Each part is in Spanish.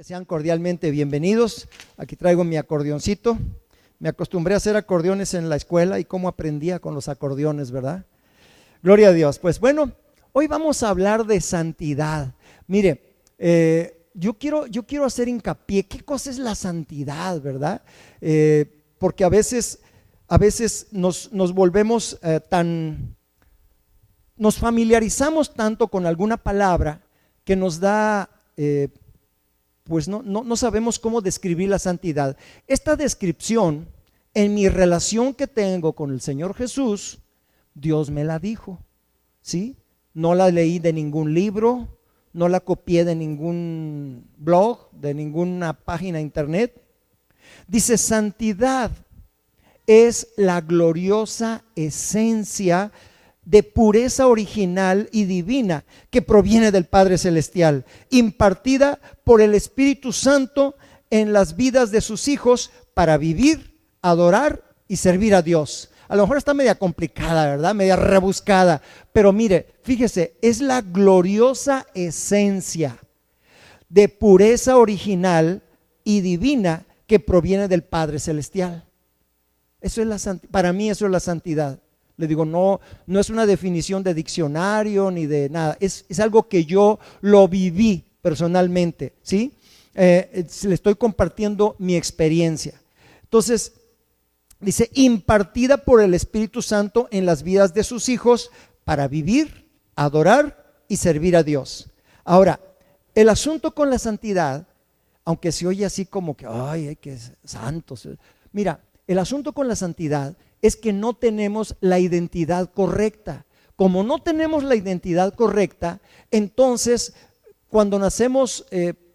Sean cordialmente bienvenidos. Aquí traigo mi acordeoncito. Me acostumbré a hacer acordeones en la escuela y cómo aprendía con los acordeones, ¿verdad? Gloria a Dios. Pues bueno, hoy vamos a hablar de santidad. Mire, yo quiero hacer hincapié. ¿Qué cosa es la santidad, verdad? Porque a veces nos volvemos nos familiarizamos tanto con alguna palabra que nos da... pues no sabemos cómo describir la santidad. Esta descripción, en mi relación que tengo con el Señor Jesús, Dios me la dijo, ¿sí? No la leí de ningún libro, no la copié de ningún blog, de ninguna página de internet. Dice: santidad es la gloriosa esencia de pureza original y divina que proviene del Padre Celestial, impartida por el Espíritu Santo en las vidas de sus hijos para vivir, adorar y servir a Dios. A lo mejor está media complicada, ¿verdad? Media rebuscada, pero mire, fíjese, es la gloriosa esencia de pureza original y divina que proviene del Padre Celestial. Eso es para mí eso es la santidad. Le digo, no es una definición de diccionario ni de nada, es algo que yo lo viví personalmente, ¿sí? Le estoy compartiendo mi experiencia. Entonces, dice, impartida por el Espíritu Santo en las vidas de sus hijos para vivir, adorar y servir a Dios. Ahora, el asunto con la santidad, aunque se oye así como que, ay, que santos. Mira, el asunto con la santidad es que no tenemos la identidad correcta. Como no tenemos la identidad correcta, entonces cuando nacemos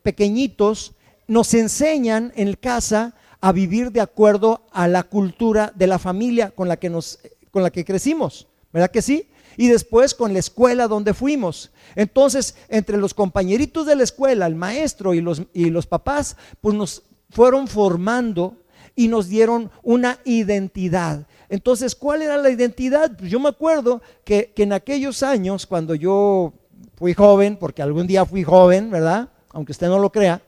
pequeñitos, nos enseñan en casa a vivir de acuerdo a la cultura de la familia con la que crecimos, ¿verdad que sí? Y después con la escuela donde fuimos. Entonces, entre los compañeritos de la escuela, el maestro y los papás, pues nos fueron formando y nos dieron una identidad. Entonces, ¿cuál era la identidad? Pues yo me acuerdo que en aquellos años, cuando yo fui joven, porque algún día fui joven, ¿verdad? Aunque usted no lo crea,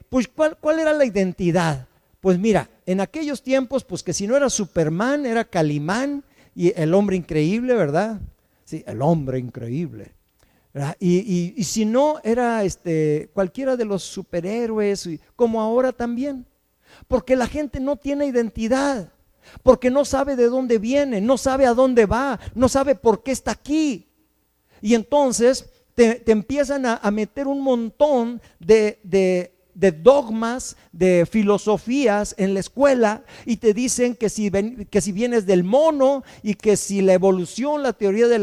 pues ¿cuál era la identidad? Pues mira, en aquellos tiempos, pues que si no era Superman, era Calimán y el hombre increíble, ¿verdad? Sí, el hombre increíble, ¿verdad? Y si no, era cualquiera de los superhéroes, como ahora también. Porque la gente no tiene identidad, porque no sabe de dónde viene, no sabe a dónde va, no sabe por qué está aquí. Y entonces te empiezan a meter un montón de dogmas, de filosofías en la escuela, y te dicen que si vienes del mono y que si la evolución, la teoría de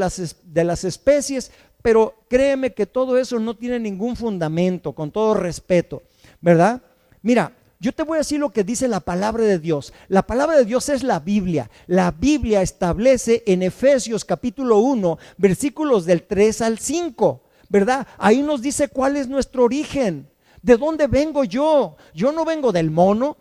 las especies, pero créeme que todo eso no tiene ningún fundamento, con todo respeto, ¿verdad? Mira, yo te voy a decir lo que dice la palabra de Dios. La palabra de Dios es la Biblia. La Biblia establece en Efesios capítulo 1, versículos del 3 al 5, ¿verdad? Ahí nos dice cuál es nuestro origen. ¿De dónde vengo yo? Yo no vengo del mono,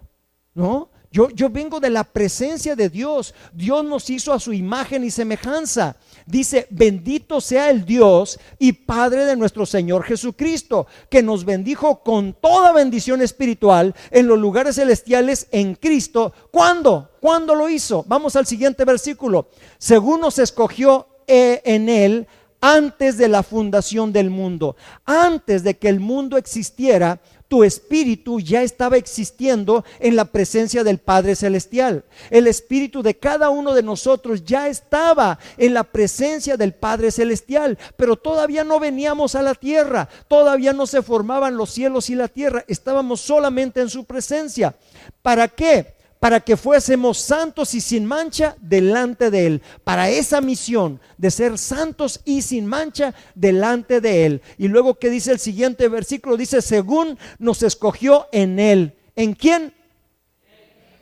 ¿no? Yo vengo de la presencia de Dios. Dios nos hizo a su imagen y semejanza. Dice: bendito sea el Dios y Padre de nuestro Señor Jesucristo, que nos bendijo con toda bendición espiritual en los lugares celestiales en Cristo. ¿Cuándo? ¿Cuándo lo hizo? Vamos al siguiente versículo. Según nos escogió en Él antes de la fundación del mundo. Antes de que el mundo existiera, tu espíritu ya estaba existiendo en la presencia del Padre Celestial. El espíritu de cada uno de nosotros ya estaba en la presencia del Padre Celestial, pero todavía no veníamos a la tierra, todavía no se formaban los cielos y la tierra, estábamos solamente en su presencia. ¿Para qué? Para que fuésemos santos y sin mancha delante de Él, para esa misión de ser santos y sin mancha delante de Él. Y luego, ¿qué dice el siguiente versículo? Dice: según nos escogió en Él. ¿En quién?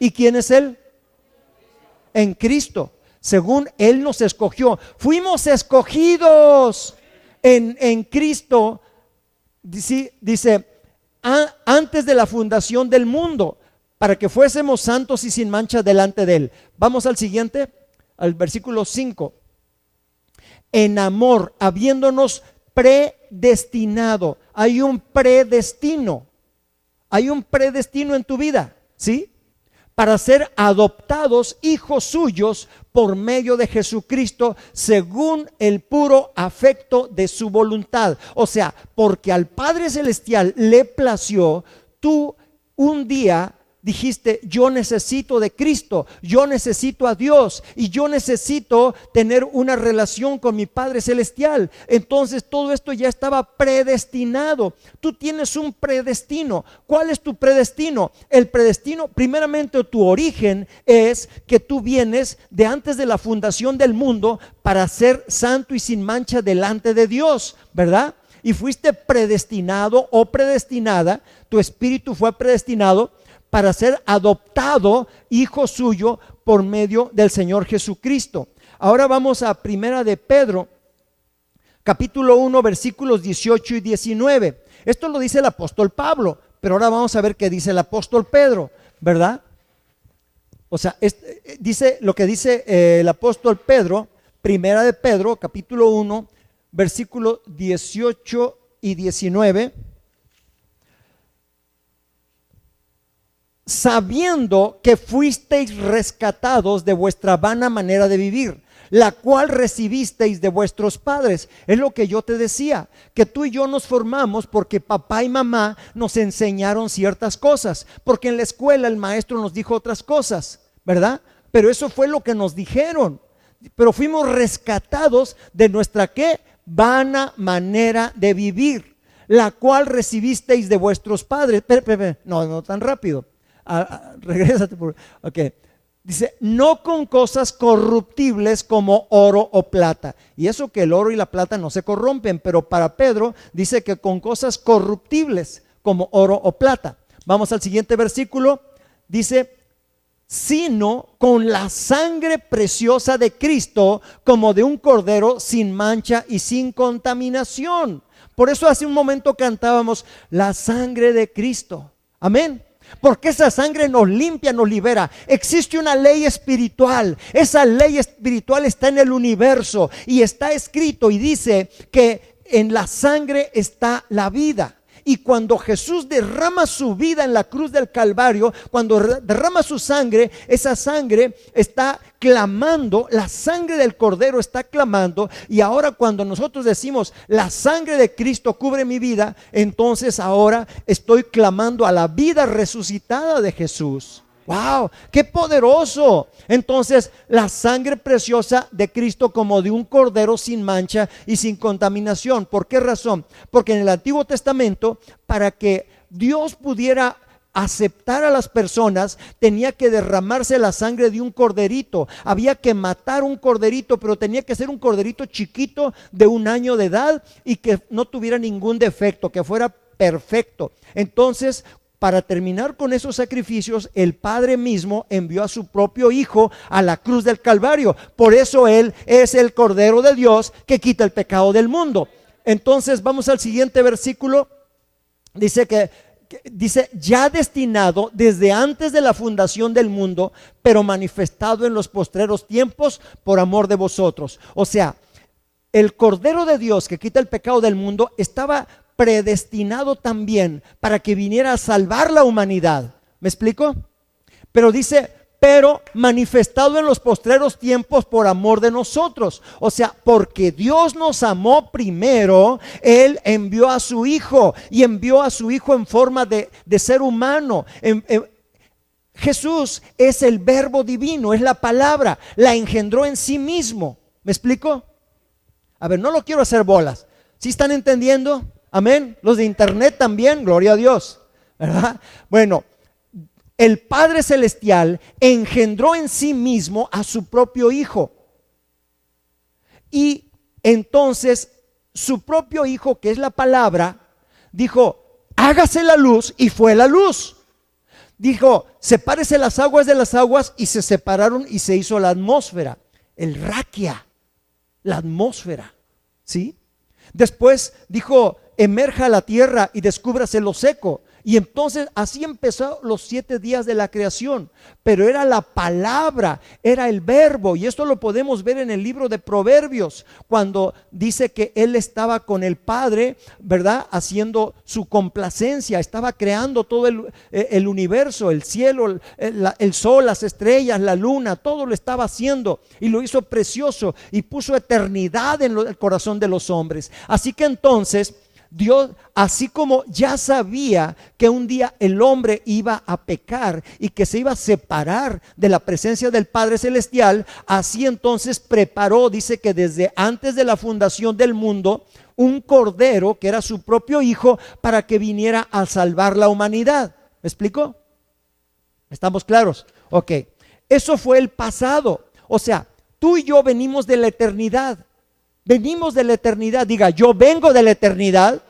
¿Y quién es Él? En Cristo. Según Él nos escogió, fuimos escogidos en Cristo, dice, antes de la fundación del mundo, para que fuésemos santos y sin mancha delante de Él. Vamos al siguiente, al versículo 5. En amor, habiéndonos predestinado. Hay un predestino. Hay un predestino en tu vida, ¿sí? Para ser adoptados hijos suyos por medio de Jesucristo, según el puro afecto de su voluntad. O sea, porque al Padre Celestial le plació, tú un día dijiste: yo necesito de Cristo, yo necesito a Dios y yo necesito tener una relación con mi Padre Celestial. Entonces todo esto ya estaba predestinado. Tú tienes un predestino. ¿Cuál es tu predestino? El predestino, primeramente, tu origen es que tú vienes de antes de la fundación del mundo para ser santo y sin mancha delante de Dios, ¿verdad? Y fuiste predestinado o predestinada, tu espíritu fue predestinado para ser adoptado hijo suyo por medio del Señor Jesucristo. Ahora vamos a Primera de Pedro, capítulo 1, versículos 18 y 19. Esto lo dice el apóstol Pablo, pero ahora vamos a ver qué dice el apóstol Pedro, ¿verdad? O sea, dice lo que dice el apóstol Pedro, Primera de Pedro, capítulo 1, versículos 18 y 19. Sabiendo que fuisteis rescatados de vuestra vana manera de vivir, la cual recibisteis de vuestros padres. Es lo que yo te decía, que tú y yo nos formamos porque papá y mamá nos enseñaron ciertas cosas, porque en la escuela el maestro nos dijo otras cosas, ¿verdad? Pero eso fue lo que nos dijeron. Pero fuimos rescatados de nuestra ¿qué? Vana manera de vivir, la cual recibisteis de vuestros padres. No tan rápido. Regrésate ok. Dice: no con cosas corruptibles como oro o plata. Y eso que el oro y la plata no se corrompen, pero para Pedro dice que con cosas corruptibles como oro o plata. Vamos al siguiente versículo. Dice: sino con la sangre preciosa de Cristo, como de un cordero sin mancha y sin contaminación. Por eso hace un momento cantábamos la sangre de Cristo. Amén. Porque esa sangre nos limpia, nos libera. Existe una ley espiritual. Esa ley espiritual está en el universo y está escrito y dice que en la sangre está la vida. Y cuando Jesús derrama su vida en la cruz del Calvario, cuando derrama su sangre, esa sangre está clamando, la sangre del Cordero está clamando. Y ahora cuando nosotros decimos la sangre de Cristo cubre mi vida, entonces ahora estoy clamando a la vida resucitada de Jesús. ¡Wow! ¡Qué poderoso! Entonces, la sangre preciosa de Cristo como de un cordero sin mancha y sin contaminación. ¿Por qué razón? Porque en el Antiguo Testamento, para que Dios pudiera aceptar a las personas, tenía que derramarse la sangre de un corderito. Había que matar un corderito, pero tenía que ser un corderito chiquito de 1 año de edad y que no tuviera ningún defecto, que fuera perfecto. Entonces, para terminar con esos sacrificios, el Padre mismo envió a su propio Hijo a la cruz del Calvario. Por eso Él es el Cordero de Dios que quita el pecado del mundo. Entonces vamos al siguiente versículo. Dice ya destinado desde antes de la fundación del mundo, pero manifestado en los postreros tiempos por amor de vosotros. O sea, el Cordero de Dios que quita el pecado del mundo estaba predestinado también para que viniera a salvar la humanidad. ¿Me explico? Pero dice, pero manifestado en los postreros tiempos por amor de nosotros. O sea, porque Dios nos amó primero, Él envió a su Hijo y envió a su Hijo en forma de ser humano. Jesús es el verbo divino, es la palabra, la engendró en sí mismo. ¿Me explico? A ver, no lo quiero hacer bolas. ¿Sí están entendiendo? Amén. Los de internet también, gloria a Dios, ¿verdad? Bueno, el Padre Celestial engendró en sí mismo a su propio Hijo. Y entonces su propio Hijo, que es la palabra, dijo, hágase la luz, y fue la luz. Dijo, sepárese las aguas de las aguas, y se separaron y se hizo la atmósfera, el raquia, la atmósfera, ¿sí? Después dijo, emerja la tierra y descúbrase lo seco. Y entonces así empezó los 7 días de la creación. Pero era la palabra, era el verbo. Y esto lo podemos ver en el libro de Proverbios, cuando dice que él estaba con el Padre, ¿verdad? Haciendo su complacencia, estaba creando todo el universo, el cielo, el sol, las estrellas, la luna, todo lo estaba haciendo. Y lo hizo precioso y puso eternidad en el corazón de los hombres. Así que entonces Dios, así como ya sabía que un día el hombre iba a pecar y que se iba a separar de la presencia del Padre Celestial, así entonces preparó, dice que desde antes de la fundación del mundo, un cordero que era su propio hijo para que viniera a salvar la humanidad. ¿Me explico? ¿Estamos claros? Ok, eso fue el pasado. O sea, tú y yo venimos de la eternidad. Venimos de la eternidad. Diga, yo vengo de la eternidad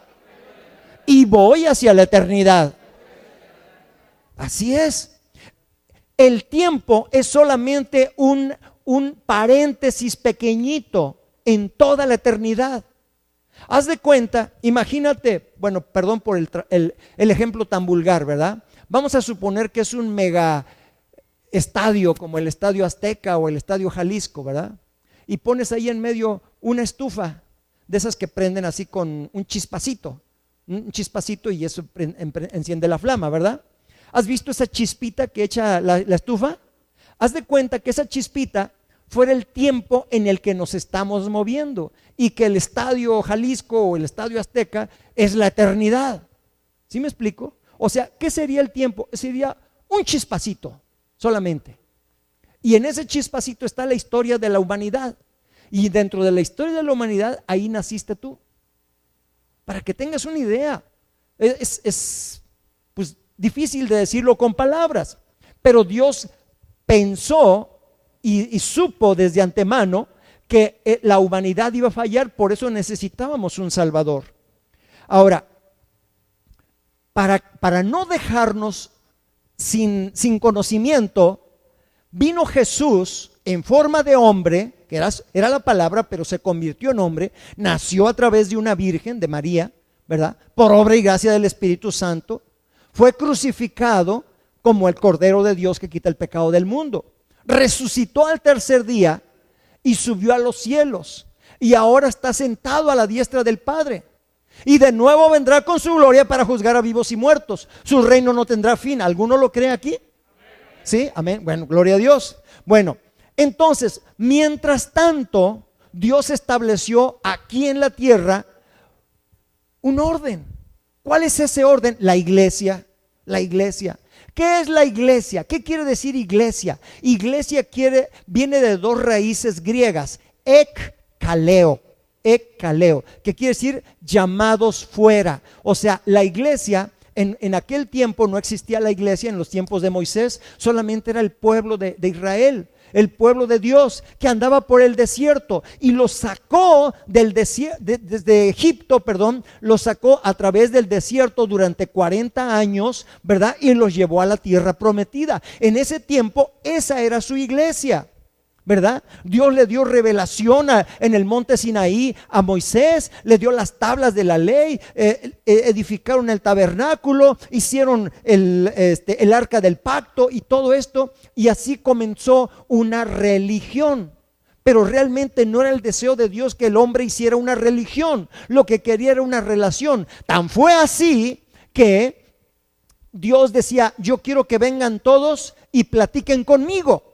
y voy hacia la eternidad. Así es. El tiempo es solamente un paréntesis pequeñito en toda la eternidad. Haz de cuenta, imagínate, bueno, perdón por el ejemplo tan vulgar, ¿verdad? Vamos a suponer que es un mega estadio como el Estadio Azteca o el Estadio Jalisco, ¿verdad? Y pones ahí en medio una estufa de esas que prenden así con un chispacito y eso enciende la flama, ¿verdad? ¿Has visto esa chispita que echa la estufa? Haz de cuenta que esa chispita fuera el tiempo en el que nos estamos moviendo y que el Estadio Jalisco o el Estadio Azteca es la eternidad. ¿Sí me explico? O sea, ¿qué sería el tiempo? Sería un chispacito solamente. Y en ese chispacito está la historia de la humanidad. Y dentro de la historia de la humanidad, ahí naciste tú. Para que tengas una idea. Es pues difícil de decirlo con palabras. Pero Dios pensó y supo desde antemano que la humanidad iba a fallar. Por eso necesitábamos un Salvador. Ahora, para no dejarnos sin conocimiento, vino Jesús en forma de hombre, que era la palabra, pero se convirtió en hombre, nació a través de una virgen, de María, ¿verdad? Por obra y gracia del Espíritu Santo, fue crucificado como el Cordero de Dios que quita el pecado del mundo, resucitó al tercer día y subió a los cielos, y ahora está sentado a la diestra del Padre, y de nuevo vendrá con su gloria para juzgar a vivos y muertos. Su reino no tendrá fin. ¿Alguno lo cree aquí? Sí, amén. Bueno, gloria a Dios. Bueno, entonces, mientras tanto, Dios estableció aquí en la tierra un orden. ¿Cuál es ese orden? La iglesia. La iglesia. ¿Qué es la iglesia? ¿Qué quiere decir iglesia? Iglesia viene de dos raíces griegas, ekkaleo, que quiere decir llamados fuera. O sea, la iglesia, en aquel tiempo no existía la iglesia, en los tiempos de Moisés, solamente era el pueblo de Israel, el pueblo de Dios que andaba por el desierto y los sacó del desierto, desde Egipto, los sacó a través del desierto durante 40 años, ¿verdad? Y los llevó a la tierra prometida. En ese tiempo esa era su iglesia, ¿verdad? Dios le dio revelación en el monte Sinaí a Moisés, le dio las tablas de la ley, edificaron el tabernáculo, hicieron el arca del pacto y todo esto, y así comenzó una religión. Pero realmente no era el deseo de Dios que el hombre hiciera una religión, lo que quería era una relación. Tan fue así que Dios decía: yo quiero que vengan todos y platiquen conmigo.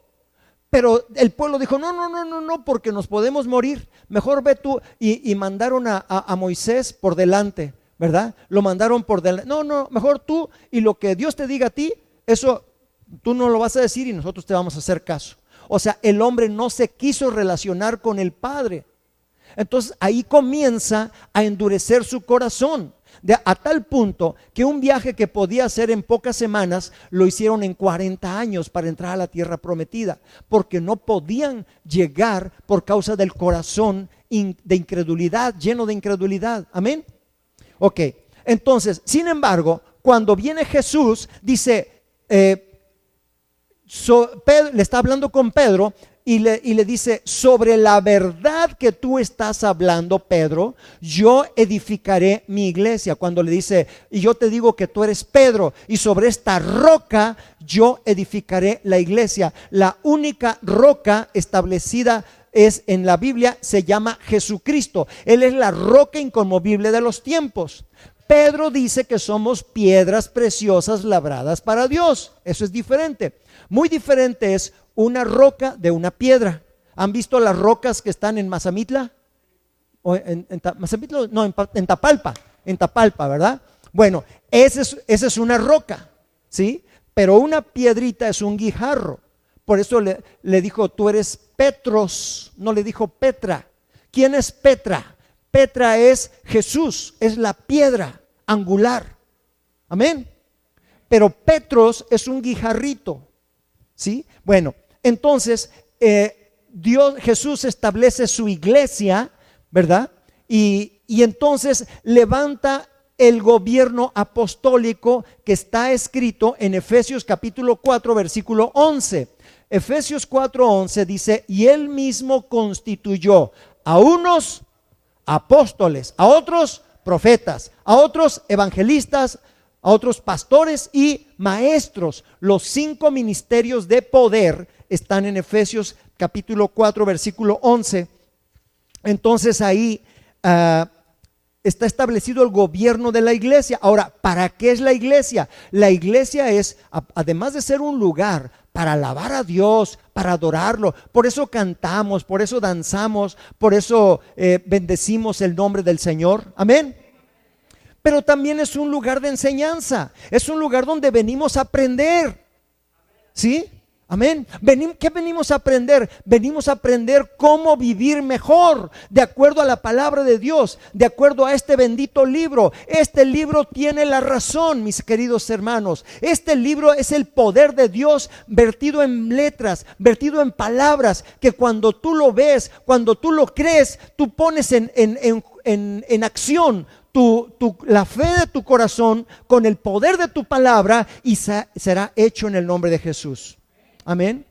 Pero el pueblo dijo: no, porque nos podemos morir. Mejor ve tú. Y mandaron a Moisés por delante, ¿verdad? Lo mandaron por delante. No, mejor tú, y lo que Dios te diga a ti, eso tú no lo vas a decir y nosotros te vamos a hacer caso. O sea, el hombre no se quiso relacionar con el Padre. Entonces ahí comienza a endurecer su corazón. A tal punto que un viaje que podía hacer en pocas semanas lo hicieron en 40 años para entrar a la tierra prometida, porque no podían llegar por causa del corazón de incredulidad, lleno de incredulidad. Amén. Ok, entonces, sin embargo, cuando viene Jesús, dice, Pedro, le está hablando con Pedro, y le dice, sobre la verdad que tú estás hablando, Pedro, yo edificaré mi iglesia. Cuando le dice, y yo te digo que tú eres Pedro, y sobre esta roca yo edificaré la iglesia. La única roca establecida es en la Biblia, se llama Jesucristo. Él es la roca inconmovible de los tiempos. Pedro dice que somos piedras preciosas labradas para Dios. Eso es diferente. Muy diferente es una roca de una piedra. ¿Han visto las rocas que están en Mazamitla? ¿O Mazamitla? No, en Tapalpa, ¿verdad? Bueno, esa es una roca, ¿sí? Pero una piedrita es un guijarro. Por eso le dijo, tú eres Petros, no le dijo Petra. ¿Quién es Petra? Petra es Jesús, es la piedra angular. Amén. Pero Petros es un guijarrito, ¿sí? Bueno, entonces Jesús establece su iglesia, ¿verdad? Y entonces levanta el gobierno apostólico que está escrito en Efesios capítulo 4 versículo 11. Efesios 4:11 dice, y él mismo constituyó a unos apóstoles, a otros profetas, a otros evangelistas, a otros pastores y maestros. Los 5 ministerios de poder están en Efesios capítulo 4 versículo 11. Entonces ahí está establecido el gobierno de la iglesia. Ahora, ¿para qué es la iglesia? La iglesia es, además de ser un lugar para alabar a Dios, para adorarlo, por eso cantamos, por eso danzamos, por eso bendecimos el nombre del Señor. Amén. Pero también es un lugar de enseñanza, es un lugar donde venimos a aprender. ¿Sí? Amén. ¿Qué venimos a aprender? Venimos a aprender cómo vivir mejor, de acuerdo a la palabra de Dios, de acuerdo a este bendito libro. Este libro tiene la razón, mis queridos hermanos. Este libro es el poder de Dios vertido en letras, vertido en palabras, que cuando tú lo ves, cuando tú lo crees, tú pones en acción la fe de tu corazón con el poder de tu palabra, y será hecho en el nombre de Jesús. Amén.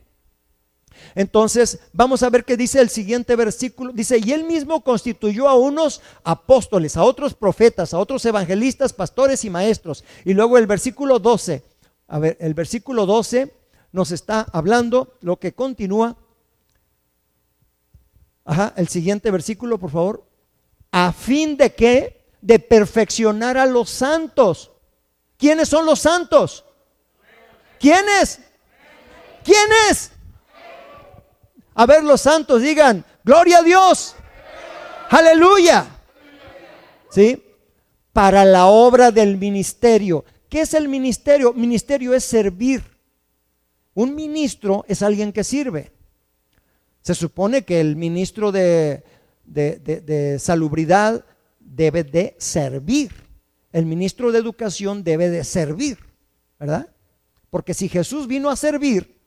Entonces vamos a ver qué dice el siguiente versículo. Dice, y él mismo constituyó a unos apóstoles, a otros profetas, a otros evangelistas, pastores y maestros. Y luego el versículo 12, a ver, el versículo 12 nos está hablando lo que continúa. El siguiente versículo, por favor. A fin de que, de perfeccionar a los santos. ¿Quiénes son los santos? ¿Quiénes? ¿Quiénes? A ver, los santos digan, gloria a Dios, aleluya. ¿Sí? Para la obra del ministerio. ¿Qué es el ministerio? Ministerio es servir. Un ministro es alguien que sirve. Se supone que el ministro de salubridad debe de servir. El ministro de educación debe de servir, ¿verdad? Porque si Jesús vino a servir,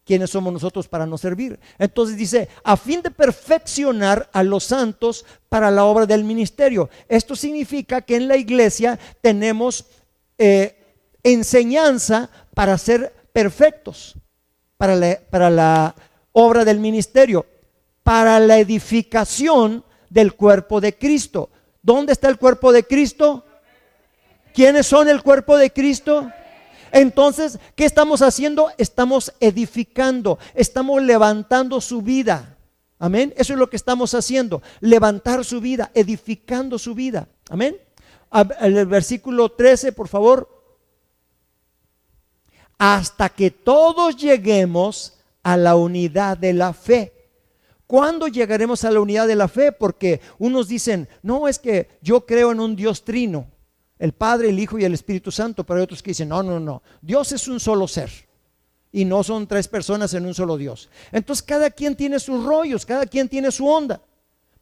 ¿quiénes somos nosotros para no servir? Entonces dice, a fin de perfeccionar a los santos para la obra del ministerio. Esto significa que en la iglesia tenemos enseñanza para ser perfectos, para la obra del ministerio, para la edificación del cuerpo de Cristo. ¿Dónde está el cuerpo de Cristo? ¿Quiénes son el cuerpo de Cristo? Entonces, ¿qué estamos haciendo? Estamos edificando, estamos levantando su vida. Amén. Eso es lo que estamos haciendo, levantar su vida, edificando su vida. Amén. El versículo 13, por favor. Hasta que todos lleguemos a la unidad de la fe. ¿Cuándo llegaremos a la unidad de la fe? Porque unos dicen, no, es que yo creo en un Dios trino, el Padre, el Hijo y el Espíritu Santo. Pero hay otros que dicen, no, Dios es un solo ser y no son 3 personas en un solo Dios. Entonces cada quien tiene sus rollos, cada quien tiene su onda,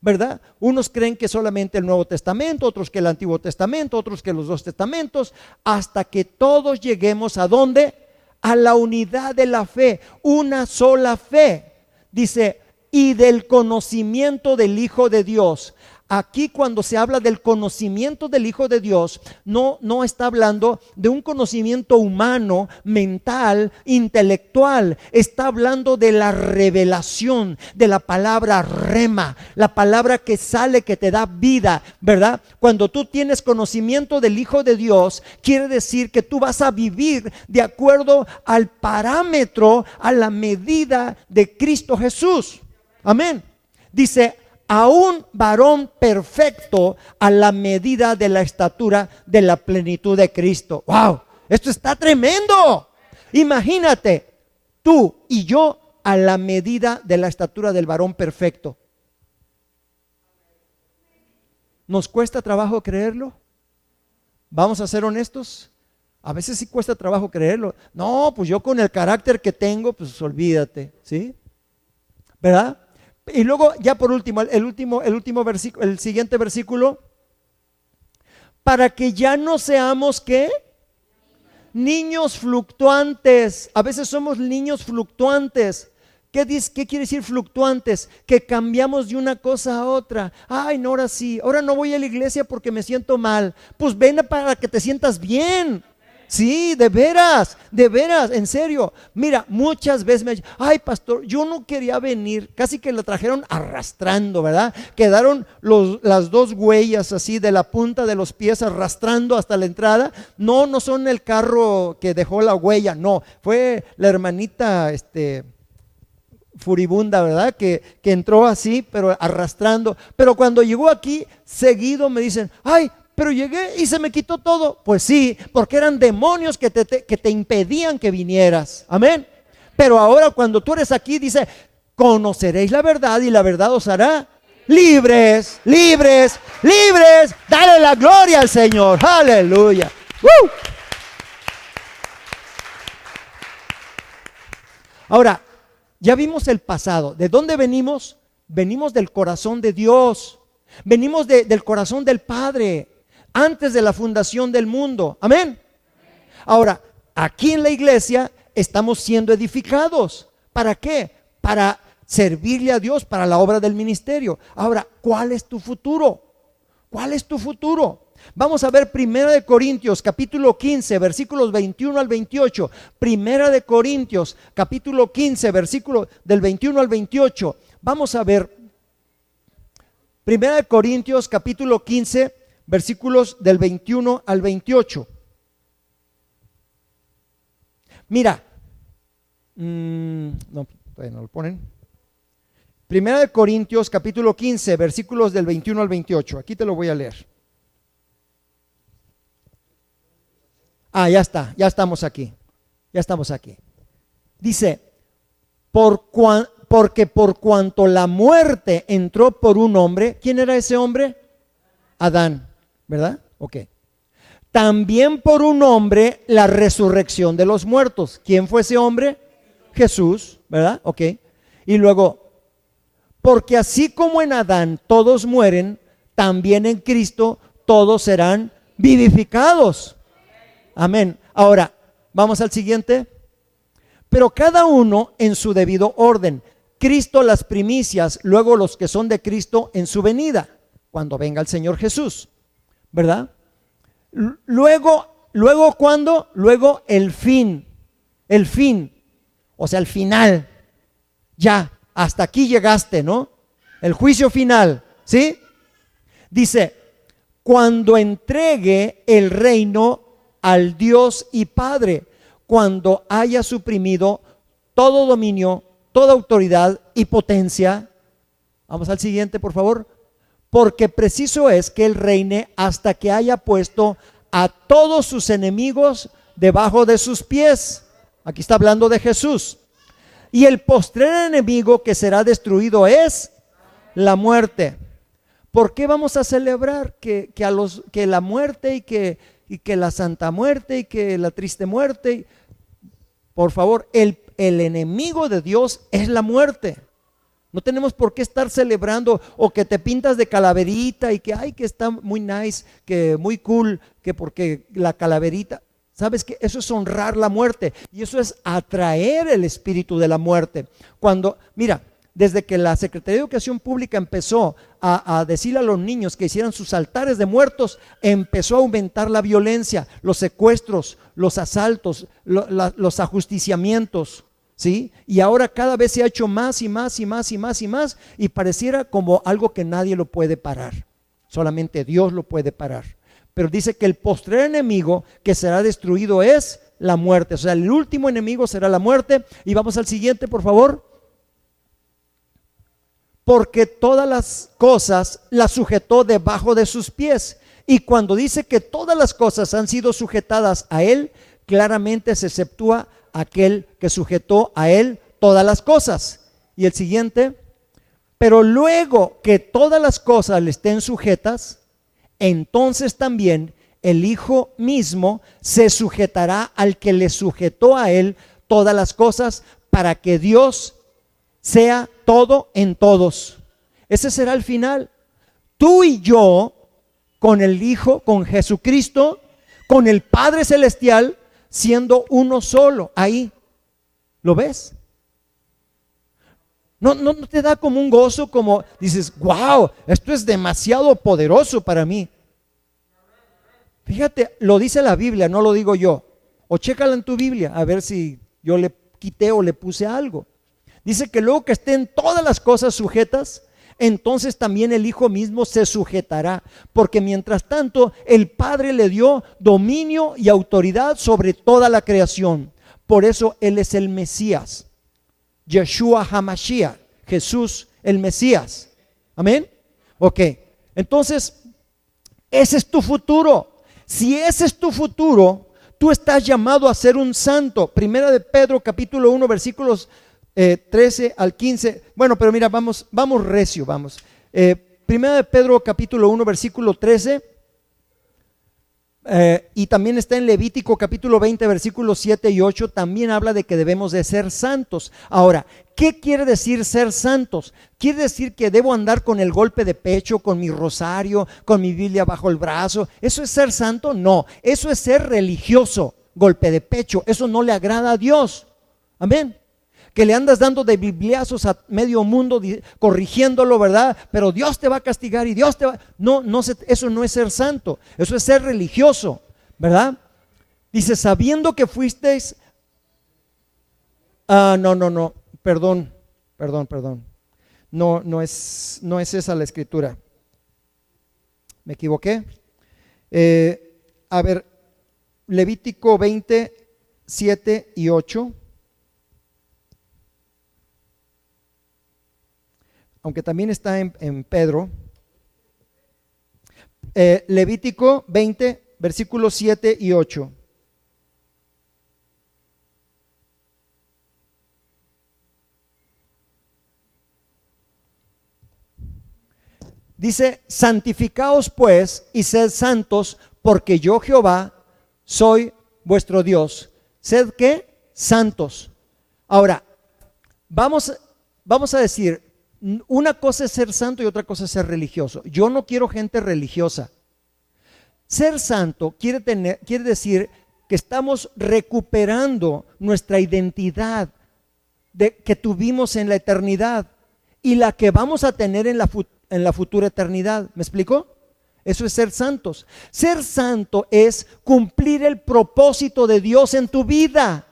¿verdad? Unos creen que solamente el Nuevo Testamento, otros que el Antiguo Testamento, otros que los 2 testamentos, hasta que todos lleguemos ¿a dónde? A la unidad de la fe, una sola fe. Dice, y del conocimiento del Hijo de Dios, aquí cuando se habla del conocimiento del Hijo de Dios, no está hablando de un conocimiento humano, mental, intelectual. Está hablando de la revelación de la palabra rema, la palabra que sale, que te da vida, ¿verdad? Cuando tú tienes conocimiento del Hijo de Dios, quiere decir que tú vas a vivir de acuerdo al parámetro, a la medida de Cristo Jesús. Amén. Dice, a un varón perfecto a la medida de la estatura de la plenitud de Cristo. ¡Wow! Esto está tremendo. Imagínate, tú y yo a la medida de la estatura del varón perfecto. ¿Nos cuesta trabajo creerlo? ¿Vamos a ser honestos? A veces sí cuesta trabajo creerlo. No, pues yo con el carácter que tengo, pues olvídate, ¿sí? ¿Verdad? Y luego ya por último, el último versículo, el siguiente versículo, para que ya no seamos ¿qué? Niños fluctuantes. A veces somos niños fluctuantes. ¿Qué quiere decir fluctuantes? Que cambiamos de una cosa a otra. Ay, no, ahora sí, ahora no voy a la iglesia porque me siento mal. Pues ven para que te sientas bien. Sí, de veras, en serio. Mira, muchas veces me dicen, ay pastor, yo no quería venir. Casi que lo trajeron arrastrando, ¿verdad? Quedaron las dos huellas así de la punta de los pies arrastrando hasta la entrada. No son el carro que dejó la huella, no. Fue la hermanita, furibunda, ¿verdad? Que entró así, pero arrastrando. Pero cuando llegó aquí, seguido me dicen, ay, pero llegué y se me quitó todo. Pues sí, porque eran demonios que te impedían que vinieras. Amén. Pero ahora cuando tú eres aquí, dice, conoceréis la verdad y la verdad os hará libres. Dale la gloria al Señor. Aleluya. Ahora, ya vimos el pasado. ¿De dónde venimos? Venimos del corazón de Dios. Venimos del corazón del Padre. Antes de la fundación del mundo. Amén. Ahora, aquí en la iglesia estamos siendo edificados. ¿Para qué? Para servirle a Dios, para la obra del ministerio. Ahora, ¿cuál es tu futuro? ¿Cuál es tu futuro? Vamos a ver 1 Corintios capítulo 15 versículos 21 al 28. 1 Corintios capítulo 15 versículos del 21 al 28. Vamos a ver 1 Corintios capítulo 15 versículos del 21 al 28. Mira, no, todavía no lo ponen. 1 Corintios capítulo 15 versículos del 21 al 28. Aquí te lo voy a leer. Ya está, ya estamos aquí. Dice, porque por cuanto la muerte entró por un hombre, ¿quién era ese hombre? Adán, ¿verdad? Ok. También por un hombre la resurrección de los muertos. ¿Quién fue ese hombre? Jesús, ¿verdad? Ok. Y luego, porque así como en Adán todos mueren, también en Cristo todos serán vivificados. Amén. Ahora, vamos al siguiente. Pero cada uno en su debido orden. Cristo las primicias, luego los que son de Cristo en su venida, cuando venga el Señor Jesús, ¿verdad? Luego ¿cuándo? Luego el fin, o sea, el final. Ya, hasta aquí llegaste, ¿no? El juicio final, ¿sí? Dice, cuando entregue el reino al Dios y Padre, cuando haya suprimido todo dominio, toda autoridad y potencia. Vamos al siguiente, por favor. Porque preciso es que Él reine hasta que haya puesto a todos sus enemigos debajo de sus pies. Aquí está hablando de Jesús. Y el postrer enemigo que será destruido es la muerte. ¿Por qué vamos a celebrar que la muerte y que la santa muerte y que la triste muerte? Por favor, el enemigo de Dios es la muerte. No tenemos por qué estar celebrando o que te pintas de calaverita y que ay, que está muy nice, que muy cool, que porque la calaverita. ¿Sabes qué? Eso es honrar la muerte y eso es atraer el espíritu de la muerte. Mira, desde que la Secretaría de Educación Pública empezó a decirle a los niños que hicieran sus altares de muertos, empezó a aumentar la violencia, los secuestros, los asaltos, los ajusticiamientos, ¿sí? Y ahora cada vez se ha hecho más y más y más y más y más, y pareciera como algo que nadie lo puede parar, solamente Dios lo puede parar. Pero dice que el postrer enemigo que será destruido es la muerte. O sea, el último enemigo será la muerte. Y vamos al siguiente, por favor. Porque todas las cosas las sujetó debajo de sus pies. Y cuando dice que todas las cosas han sido sujetadas a él, claramente se exceptúa aquel que sujetó a él todas las cosas. Y el siguiente. Pero luego que todas las cosas le estén sujetas, entonces también el Hijo mismo se sujetará al que le sujetó a él todas las cosas, para que Dios sea todo en todos. Ese será el final. Tú y yo, con el Hijo, con Jesucristo, con el Padre Celestial, siendo uno solo. Ahí, ¿lo ves? No te da como un gozo, como dices, wow, esto es demasiado poderoso para mí. Fíjate, lo dice la Biblia, no lo digo yo. O chécala en tu Biblia, a ver si yo le quité o le puse algo. Dice que luego que estén todas las cosas sujetas, entonces también el Hijo mismo se sujetará. Porque mientras tanto, el Padre le dio dominio y autoridad sobre toda la creación. Por eso Él es el Mesías. Yeshua HaMashiach, Jesús el Mesías. Amén. Ok, entonces ese es tu futuro. Si ese es tu futuro, tú estás llamado a ser un santo. Primera de Pedro capítulo 1 versículos 13 al 15. Bueno, pero mira, vamos recio, vamos. Primera de Pedro capítulo 1 versículo 13. Y también está en Levítico capítulo 20 versículos 7 y 8, también habla de que debemos de ser santos. Ahora, ¿qué quiere decir ser santos? ¿Quiere decir que debo andar con el golpe de pecho, con mi rosario, con mi Biblia bajo el brazo? ¿Eso es ser santo? No, eso es ser religioso, golpe de pecho. Eso no le agrada a Dios. Amén. Que le andas dando de bibliazos a medio mundo, corrigiéndolo, ¿verdad? Pero Dios te va a castigar y Dios te va... No, eso no es ser santo, eso es ser religioso, ¿verdad? Dice, sabiendo que fuisteis... perdón. No es esa la escritura. Me equivoqué. A ver, Levítico 20, 7 y 8. Aunque también está en Pedro. Levítico 20, versículos 7 y 8. Dice, santificaos pues y sed santos, porque yo Jehová soy vuestro Dios. ¿Sed qué? Santos. Ahora, vamos a decir, una cosa es ser santo y otra cosa es ser religioso. Yo no quiero gente religiosa. Ser santo quiere decir que estamos recuperando nuestra identidad que tuvimos en la eternidad y la que vamos a tener en la futura eternidad. ¿Me explico? Eso es ser santos. Ser santo es cumplir el propósito de Dios en tu vida.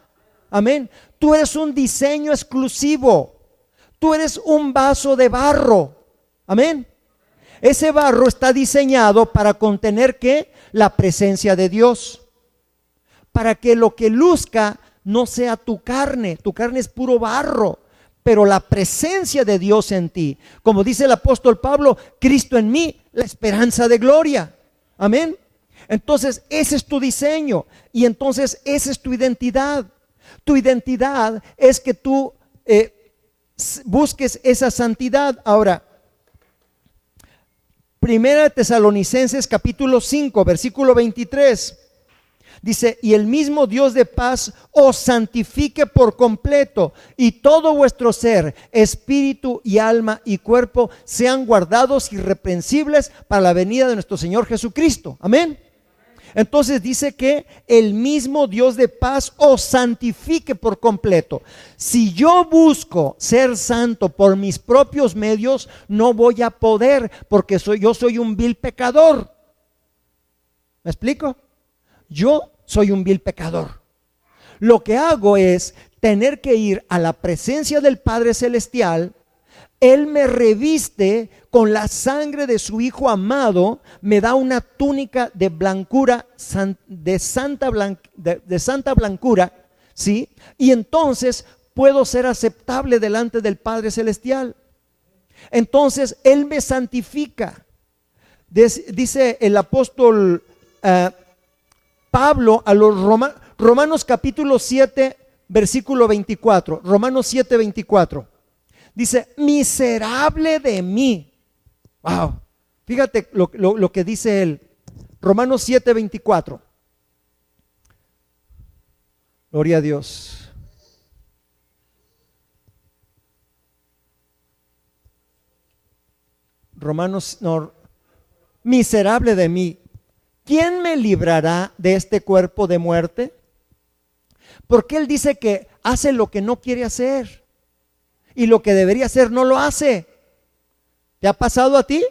Amén. Tú eres un diseño exclusivo. Tú eres un vaso de barro. Amén. Ese barro está diseñado para contener ¿qué? La presencia de Dios. Para que lo que luzca no sea tu carne. Tu carne es puro barro. Pero la presencia de Dios en ti, como dice el apóstol Pablo, Cristo en mí, la esperanza de gloria. Amén. Entonces ese es tu diseño y entonces esa es tu identidad. Tu identidad es que tú busques esa santidad. Ahora, Primera de Tesalonicenses capítulo 5 versículo 23 dice, y el mismo Dios de paz os santifique por completo, y todo vuestro ser, espíritu y alma y cuerpo sean guardados irreprensibles para la venida de nuestro Señor Jesucristo. Amén. Entonces dice que el mismo Dios de paz os santifique por completo. Si yo busco ser santo por mis propios medios, no voy a poder, porque yo soy un vil pecador. ¿Me explico? Yo soy un vil pecador. Lo que hago es tener que ir a la presencia del Padre Celestial. Él me reviste con la sangre de su Hijo amado, me da una túnica de blancura, de santa blancura, ¿sí? Y entonces puedo ser aceptable delante del Padre Celestial. Entonces Él me santifica. Dice el apóstol Pablo a los Romanos capítulo 7, versículo 24. Romanos 7, 24. Dice, miserable de mí. Wow. Fíjate lo que dice él. Romanos 7, 24. Gloria a Dios. Miserable de mí. ¿Quién me librará de este cuerpo de muerte? Porque él dice que hace lo que no quiere hacer. Y lo que debería hacer no lo hace. ¿Te ha pasado a ti?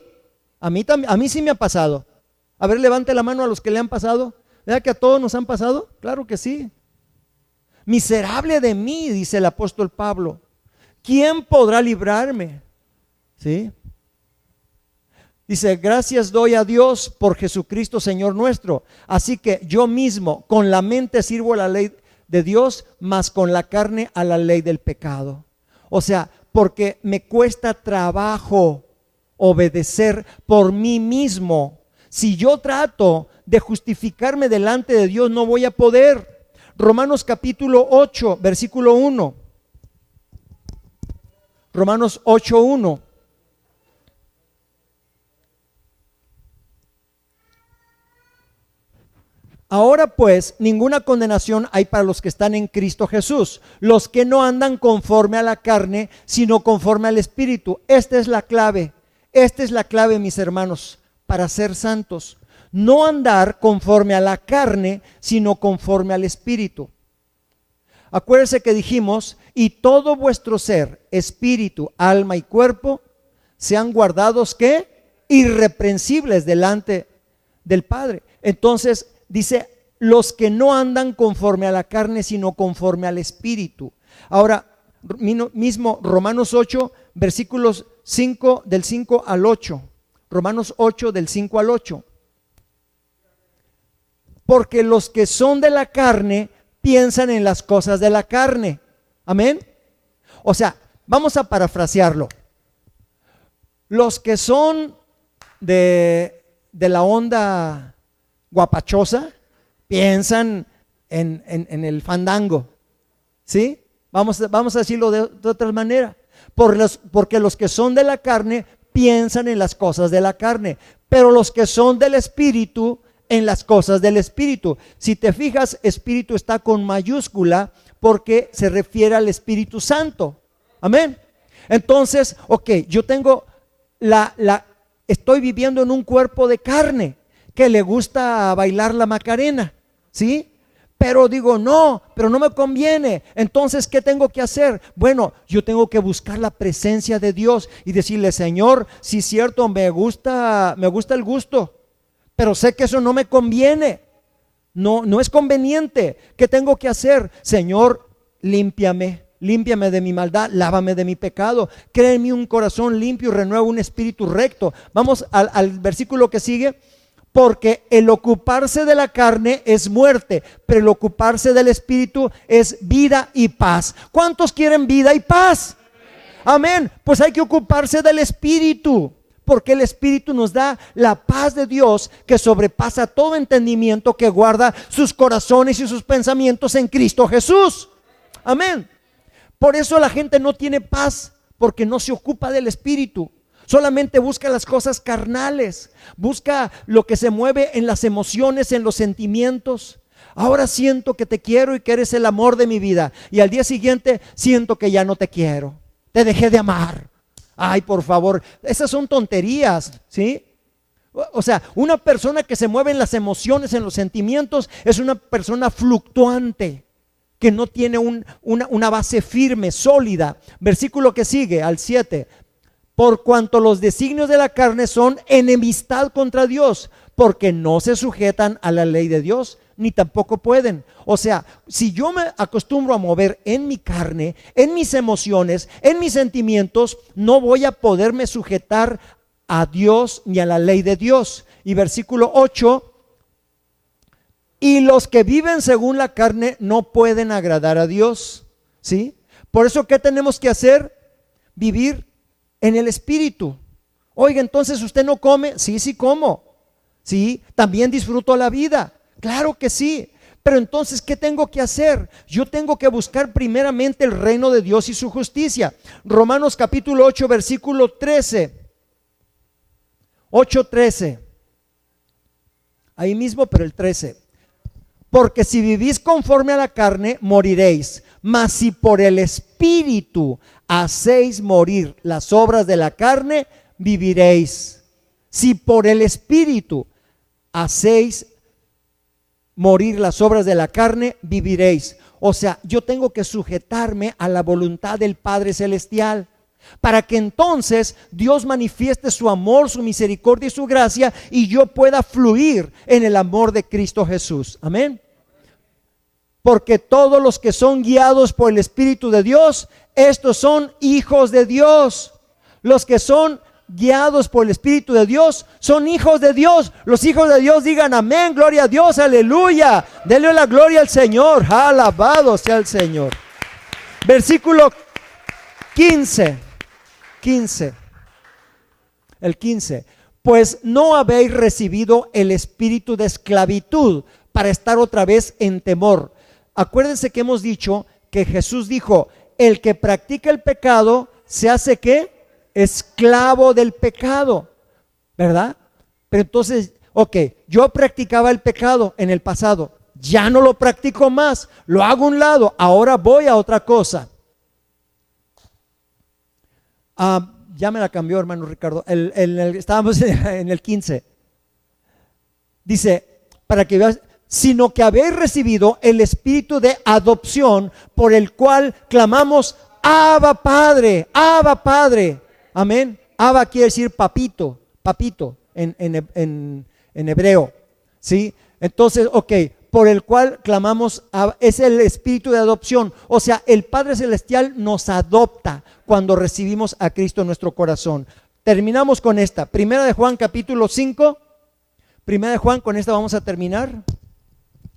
A mí sí me ha pasado. A ver, levante la mano a los que le han pasado. ¿Verdad que a todos nos han pasado? Claro que sí. Miserable de mí, dice el apóstol Pablo. ¿Quién podrá librarme? ¿Sí? Dice, gracias doy a Dios por Jesucristo Señor nuestro. Así que yo mismo con la mente sirvo a la ley de Dios, mas con la carne a la ley del pecado. O sea, porque me cuesta trabajo obedecer por mí mismo. Si yo trato de justificarme delante de Dios, no voy a poder. Romanos capítulo 8, versículo 1. Romanos 8, 1. Ahora pues, ninguna condenación hay para los que están en Cristo Jesús, los que no andan conforme a la carne, sino conforme al Espíritu. Esta es la clave, mis hermanos, para ser santos. No andar conforme a la carne, sino conforme al Espíritu. Acuérdense que dijimos, y todo vuestro ser, espíritu, alma y cuerpo, sean guardados, ¿qué? Irreprensibles delante del Padre. Entonces, dice, los que no andan conforme a la carne, sino conforme al Espíritu. Ahora, mismo Romanos 8, versículos 5, del 5 al 8. Romanos 8, del 5 al 8. Porque los que son de la carne piensan en las cosas de la carne. Amén. O sea, vamos a parafrasearlo. Los que son de la onda guapachosa piensan en el fandango, ¿sí? Vamos a decirlo de otra manera. Porque los que son de la carne piensan en las cosas de la carne, pero los que son del Espíritu, en las cosas del Espíritu. Si te fijas, Espíritu está con mayúscula porque se refiere al Espíritu Santo. Amén. Entonces, yo tengo estoy viviendo en un cuerpo de carne que le gusta bailar la Macarena, ¿sí? Pero digo, pero no me conviene. Entonces, ¿qué tengo que hacer? Bueno, yo tengo que buscar la presencia de Dios y decirle, Señor, sí es cierto, me gusta el gusto, pero sé que eso no me conviene. No es conveniente. ¿Qué tengo que hacer? Señor, límpiame de mi maldad, lávame de mi pecado, crea en mí un corazón limpio y renueva un espíritu recto. Vamos al versículo que sigue. Porque el ocuparse de la carne es muerte, pero el ocuparse del Espíritu es vida y paz. ¿Cuántos quieren vida y paz? Amén. Pues hay que ocuparse del Espíritu, porque el Espíritu nos da la paz de Dios que sobrepasa todo entendimiento, que guarda sus corazones y sus pensamientos en Cristo Jesús. Amén. Por eso la gente no tiene paz, porque no se ocupa del Espíritu. Solamente busca las cosas carnales, busca lo que se mueve en las emociones, en los sentimientos. Ahora siento que te quiero y que eres el amor de mi vida, y al día siguiente siento que ya no te quiero, te dejé de amar. Ay, por favor, esas son tonterías, ¿sí? O sea, una persona que se mueve en las emociones, en los sentimientos, es una persona fluctuante, que no tiene una base firme, sólida. Versículo que sigue, al 7. Por cuanto los designios de la carne son enemistad contra Dios, porque no se sujetan a la ley de Dios, ni tampoco pueden. O sea, si yo me acostumbro a mover en mi carne, en mis emociones, en mis sentimientos, no voy a poderme sujetar a Dios ni a la ley de Dios. Y versículo 8. Y los que viven según la carne no pueden agradar a Dios, ¿sí? Por eso, ¿qué tenemos que hacer? Vivir en el Espíritu. Oiga, entonces usted no come. Sí, sí como. Sí, también disfruto la vida. Claro que sí. Pero entonces, ¿qué tengo que hacer? Yo tengo que buscar primeramente el reino de Dios y su justicia. Romanos capítulo 8, versículo 13. 8:13. Ahí mismo, pero el 13. Porque si vivís conforme a la carne, moriréis. Mas si por el Espíritu hacéis morir las obras de la carne, viviréis. Si por el Espíritu hacéis morir las obras de la carne, viviréis. O sea, yo tengo que sujetarme a la voluntad del Padre Celestial, para que entonces Dios manifieste su amor, su misericordia y su gracia, y yo pueda fluir en el amor de Cristo Jesús. Amén. Porque todos los que son guiados por el Espíritu de Dios, estos son hijos de Dios. Los que son guiados por el Espíritu de Dios son hijos de Dios. Los hijos de Dios digan amén, gloria a Dios, aleluya. Denle la gloria al Señor, alabado sea el Señor. Versículo 15. El 15. Pues no habéis recibido el espíritu de esclavitud para estar otra vez en temor. Acuérdense que hemos dicho que Jesús dijo: el que practica el pecado se hace ¿qué? Esclavo del pecado, ¿verdad? Pero entonces, yo practicaba el pecado en el pasado, ya no lo practico más, lo hago a un lado, ahora voy a otra cosa. Ya me la cambió, hermano Ricardo. Estábamos en el 15. Dice, para que veas, sino que habéis recibido el espíritu de adopción, por el cual clamamos: Abba Padre, Abba Padre. Amén. Abba quiere decir papito, papito en hebreo. ¿Sí? Entonces, por el cual clamamos, es el espíritu de adopción. O sea, el Padre Celestial nos adopta cuando recibimos a Cristo en nuestro corazón. Terminamos con esta, Primera de Juan capítulo 5. Primera de Juan, con esta vamos a terminar.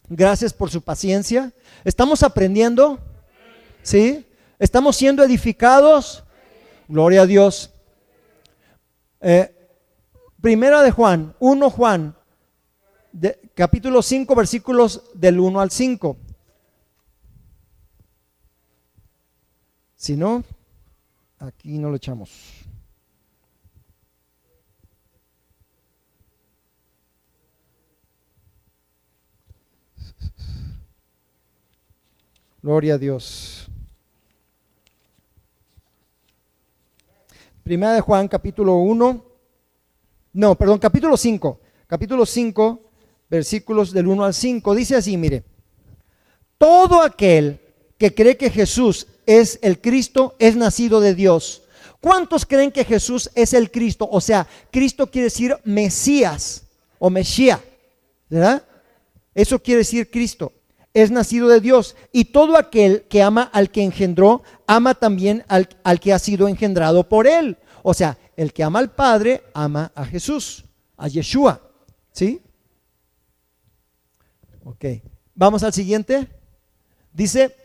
Gracias por su paciencia. ¿Estamos aprendiendo? ¿Sí? ¿Estamos siendo edificados? Gloria a Dios. Primera de Juan, 1 Juan, capítulo 5, versículos del 1 al 5. Si no, aquí no lo echamos. Gloria a Dios. Primera de Juan, capítulo 5. Capítulo 5, versículos del 1 al 5. Dice así, mire: todo aquel que cree que Jesús es el Cristo es nacido de Dios. ¿Cuántos creen que Jesús es el Cristo? O sea, Cristo quiere decir Mesías o Mesías, ¿verdad? Eso quiere decir Cristo. Es nacido de Dios, y todo aquel que ama al que engendró, ama también al que ha sido engendrado por él. O sea, el que ama al Padre, ama a Jesús, a Yeshua. ¿Sí? Vamos al siguiente. Dice: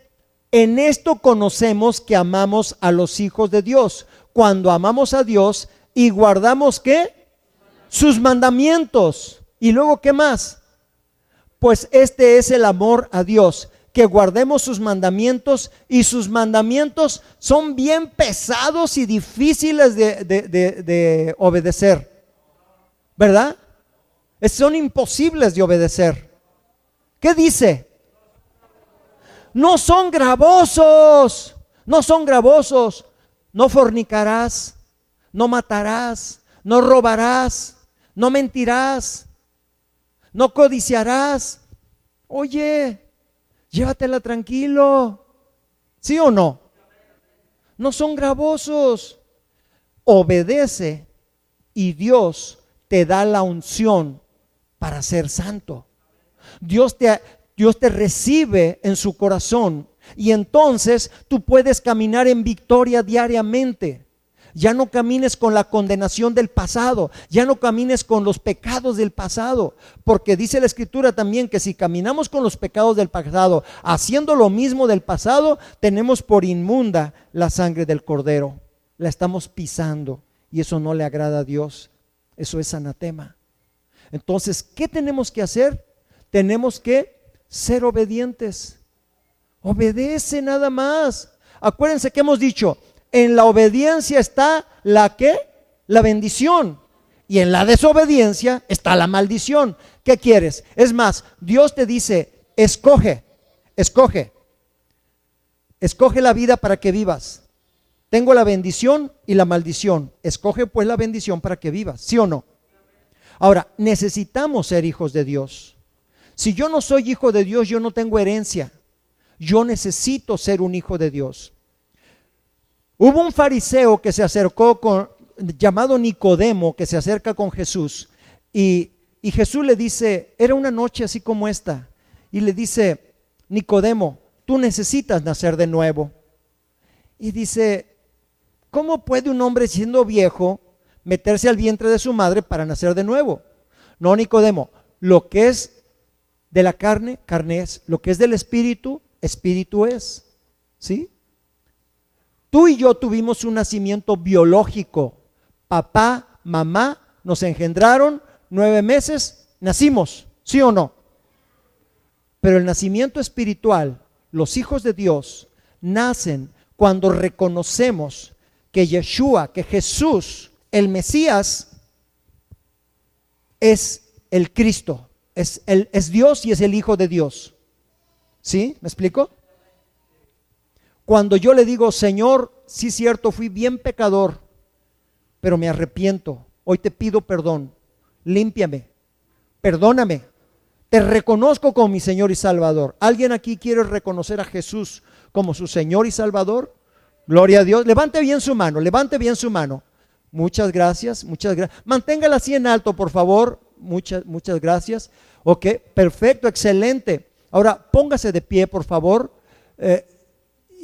en esto conocemos que amamos a los hijos de Dios, cuando amamos a Dios y guardamos ¿qué? Sus mandamientos. Y luego, ¿qué más? Pues este es el amor a Dios, que guardemos sus mandamientos, y sus mandamientos son bien pesados y difíciles de obedecer, ¿verdad? Son imposibles de obedecer. ¿Qué dice? No son gravosos, no son gravosos. No fornicarás, no matarás, no robarás, no mentirás, no codiciarás. Oye, llévatela tranquilo. ¿Sí o no? No son gravosos. Obedece y Dios te da la unción para ser santo. Dios te recibe en su corazón y entonces tú puedes caminar en victoria diariamente. Ya no camines con la condenación del pasado, ya no camines con los pecados del pasado, porque dice la Escritura también que si caminamos con los pecados del pasado, haciendo lo mismo del pasado, tenemos por inmunda la sangre del Cordero. La estamos pisando y eso no le agrada a Dios. Eso es anatema. Entonces, ¿qué tenemos que hacer? Tenemos que ser obedientes. Obedece nada más. Acuérdense que hemos dicho, en la obediencia está la ¿qué? La bendición. Y en la desobediencia está la maldición. ¿Qué quieres? Es más, Dios te dice, escoge la vida para que vivas. Tengo la bendición y la maldición. Escoge pues la bendición para que vivas, ¿sí o no? Ahora, necesitamos ser hijos de Dios. Si yo no soy hijo de Dios, yo no tengo herencia. Yo necesito ser un hijo de Dios. Hubo un fariseo que se acercó llamado Nicodemo, que se acerca con Jesús. Y Jesús le dice, era una noche así como esta. Y le dice, Nicodemo, tú necesitas nacer de nuevo. Y dice, ¿cómo puede un hombre siendo viejo meterse al vientre de su madre para nacer de nuevo? No, Nicodemo, lo que es de la carne, carne es. Lo que es del espíritu, espíritu es. ¿Sí? Tú y yo tuvimos un nacimiento biológico. Papá, mamá nos engendraron, 9 meses, nacimos. ¿Sí o no? Pero el nacimiento espiritual, los hijos de Dios, nacen cuando reconocemos que Yeshua, que Jesús, el Mesías, es el Cristo, es Dios y es el Hijo de Dios. ¿Sí? ¿Me explico? Cuando yo le digo, Señor, sí es cierto, fui bien pecador, pero me arrepiento, hoy te pido perdón, límpiame, perdóname, te reconozco como mi Señor y Salvador. ¿Alguien aquí quiere reconocer a Jesús como su Señor y Salvador? Gloria a Dios. Levante bien su mano, levante bien su mano. Muchas gracias, muchas gracias. Manténgala así en alto, por favor. Muchas gracias. Ok, perfecto, excelente. Ahora póngase de pie, por favor.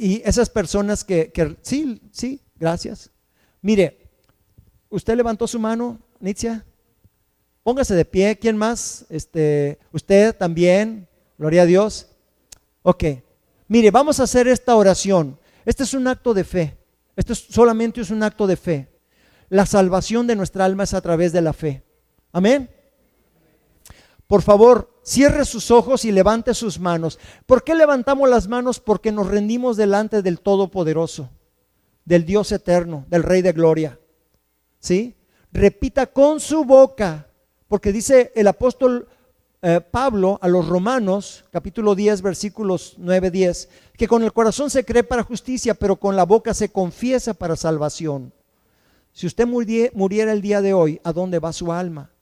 Y esas personas que sí, gracias. Mire, ¿usted levantó su mano, Nitzia? Póngase de pie. ¿Quién más? Usted también. Gloria a Dios. Ok. Mire, vamos a hacer esta oración. Este es un acto de fe. Solamente es un acto de fe. La salvación de nuestra alma es a través de la fe. Amén. Por favor, cierre sus ojos y levante sus manos. ¿Por qué levantamos las manos? Porque nos rendimos delante del Todopoderoso, del Dios eterno, del Rey de Gloria. ¿Sí? Repita con su boca, porque dice el apóstol Pablo a los Romanos, capítulo 10, versículos 9-10, que con el corazón se cree para justicia, pero con la boca se confiesa para salvación. Si usted muriera el día de hoy, ¿a dónde va su alma?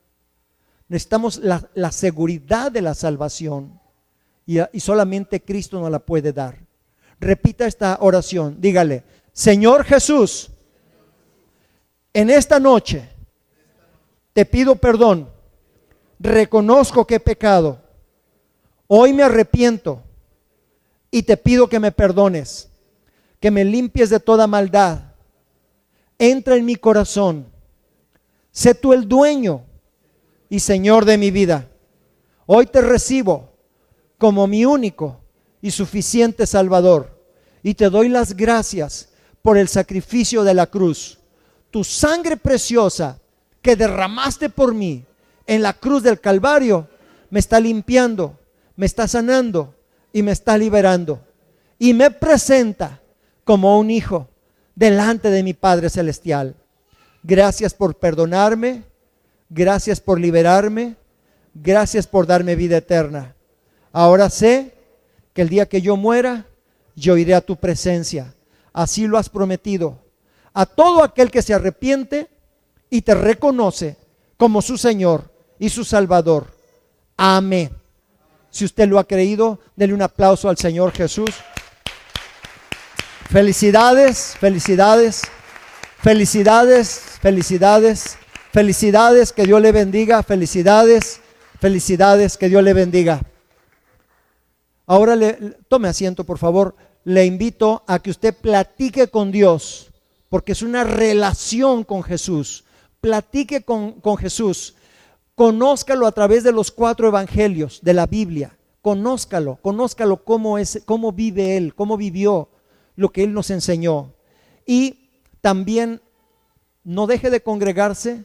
Necesitamos la seguridad de la salvación y solamente Cristo nos la puede dar. Repita esta oración, dígale, Señor Jesús, en esta noche te pido perdón, reconozco que he pecado, hoy me arrepiento y te pido que me perdones, que me limpies de toda maldad, entra en mi corazón, sé tú el dueño y Señor de mi vida. Hoy te recibo como mi único y suficiente Salvador y te doy las gracias por el sacrificio de la cruz. Tu sangre preciosa que derramaste por mí en la cruz del Calvario me está limpiando, me está sanando y me está liberando y me presenta como un hijo delante de mi Padre Celestial. Gracias por perdonarme. Gracias por liberarme, gracias por darme vida eterna. Ahora sé que el día que yo muera, yo iré a tu presencia. Así lo has prometido. A todo aquel que se arrepiente y te reconoce como su Señor y su Salvador. Amén. Si usted lo ha creído, denle un aplauso al Señor Jesús. Felicidades, felicidades, felicidades, felicidades, felicidades, que Dios le bendiga, felicidades, felicidades, que Dios le bendiga. Ahora tome asiento, por favor. Le invito a que usted platique con Dios, porque es una relación con Jesús. Platique con Jesús. Conózcalo a través de los 4 evangelios de la Biblia. Conózcalo cómo vive Él, cómo vivió lo que Él nos enseñó. Y también no deje de congregarse,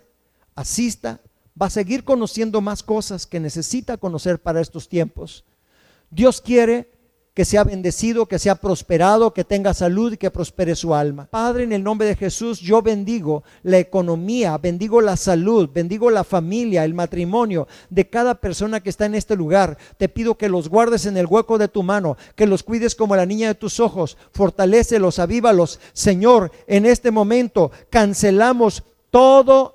asista, va a seguir conociendo más cosas que necesita conocer para estos tiempos. Dios quiere que sea bendecido, que sea prosperado, que tenga salud y que prospere su alma. Padre, en el nombre de Jesús, yo bendigo la economía, bendigo la salud, bendigo la familia, el matrimonio de cada persona que está en este lugar. Te pido que los guardes en el hueco de tu mano, que los cuides como la niña de tus ojos, fortalécelos, avívalos. Señor, en este momento cancelamos todo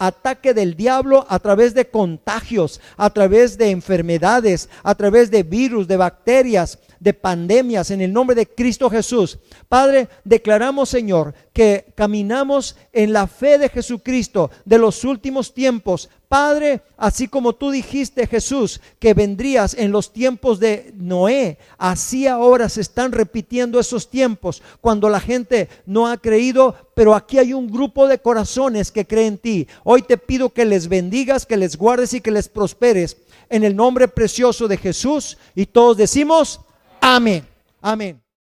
ataque del diablo a través de contagios, a través de enfermedades, a través de virus, de bacterias, de pandemias, en el nombre de Cristo Jesús. Padre, declaramos, Señor, que caminamos en la fe de Jesucristo de los últimos tiempos. Padre, así como tú dijiste, Jesús, que vendrías en los tiempos de Noé, así ahora se están repitiendo esos tiempos cuando la gente no ha creído, pero aquí hay un grupo de corazones que creen en ti. Hoy te pido que les bendigas, que les guardes y que les prosperes en el nombre precioso de Jesús, y todos decimos amén. Amén.